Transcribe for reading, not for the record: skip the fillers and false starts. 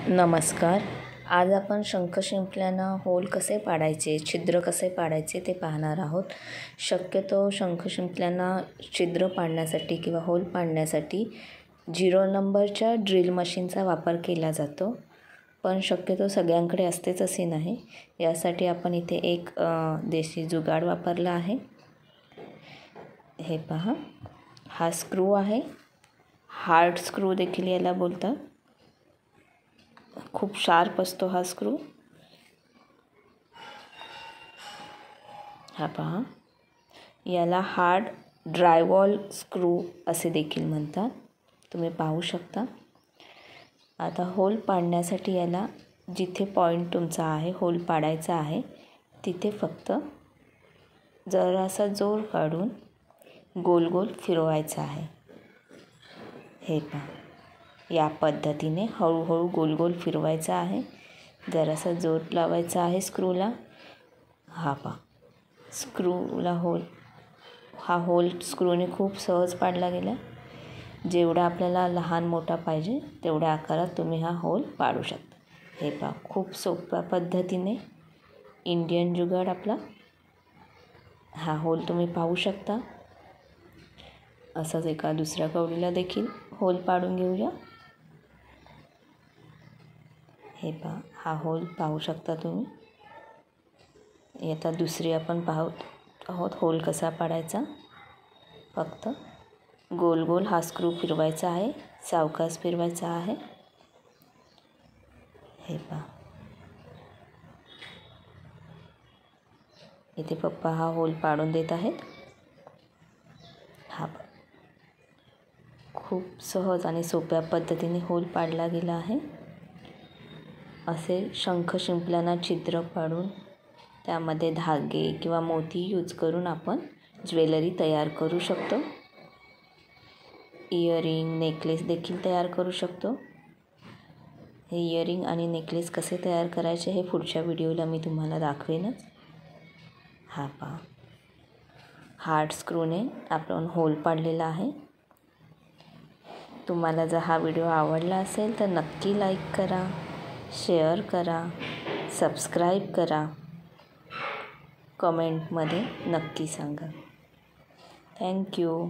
नमस्कार. आज आपण शंख शिंपल्यांना होल कसे पाडायचे, छिद्र कसे पाडायचे ते पाहणार आहोत. शक्यतो शंख शिंपल्यांना छिद्र पाडण्यासाठी किंवा होल पाडण्यासाठी 0 नंबरच्या ड्रिल मशीनचा वापर केला जातो, पण शक्यतो सगळ्यांकडे असतेच असे नाही. यासाठी आपण इथे एक देशी जुगाड वापरला आहे. हे पहा, हा स्क्रू आहे. हार्ड स्क्रू देखील याला बोलतात. खूप शार्प असतो हा स्क्रू. हा पहा, याला हार्ड ड्रायवॉल स्क्रू असे देखील म्हणतात. तुम्ही पाहू शकता. आता होल पाडण्यासाठी याला जिथे पॉईंट तुमचा आहे, होल पाडायचा आहे, तिथे फक्त जरासा जोर काढून गोल गोल फिरवायचा आहे. हे पहा, या पद्धतीने हळूहळू गोल गोल फिरवायचा आहे. जरासा जोर लावायचा आहे स्क्रूला. हा पहा, स्क्रूला हा होल स्क्रूने खूप सहज पाडला गेला. जेवढा आपल्याला लहान मोठा पाहिजे तेवढ्या आकारात तुम्ही हा होल पाडू शकता. हे पहा, खूप सोप्या पद्धतीने इंडियन जुगाड आपला. हा होल तुम्ही पाहू शकता. असंच एका दुसऱ्या कवडीला देखील होल पाडून घेऊया. हे पहा, हा होल पाहू शकता तुम्ही. आता दुसरी आपण पाहत आहोत होल कसा पाडायचा. फक्त गोल गोल हा स्क्रू फिरवायचा आहे, सावकाश फिरवायचा आहे. हे पहा, इथे पप्पा हा होल पाडून देत आहेत. हा खूप सहज आणि सोप्या पद्धतीने होल पाडला गेला आहे. असे शंख शिंपल्यांना छिद्र पाडून त्यामध्ये धागे किंवा मोती यूज करून आपण ज्वेलरी तयार करू शकतो. इयरिंग, नेकलेस देखील तयार करू शकतो. हे इयरिंग आणि नेकलेस कसे तयार करायचे हे पुढच्या व्हिडिओला मी तुम्हाला दाखवेनच. हा पहा, हार्ड स्क्रूने आपण होल पाडलेला आहे. तुम्हाला जर हा व्हिडिओ आवडला असेल तर नक्की लाईक करा, शेअर करा, सबस्क्राईब करा. कमेंटमध्ये नक्की सांगा. थँक्यू.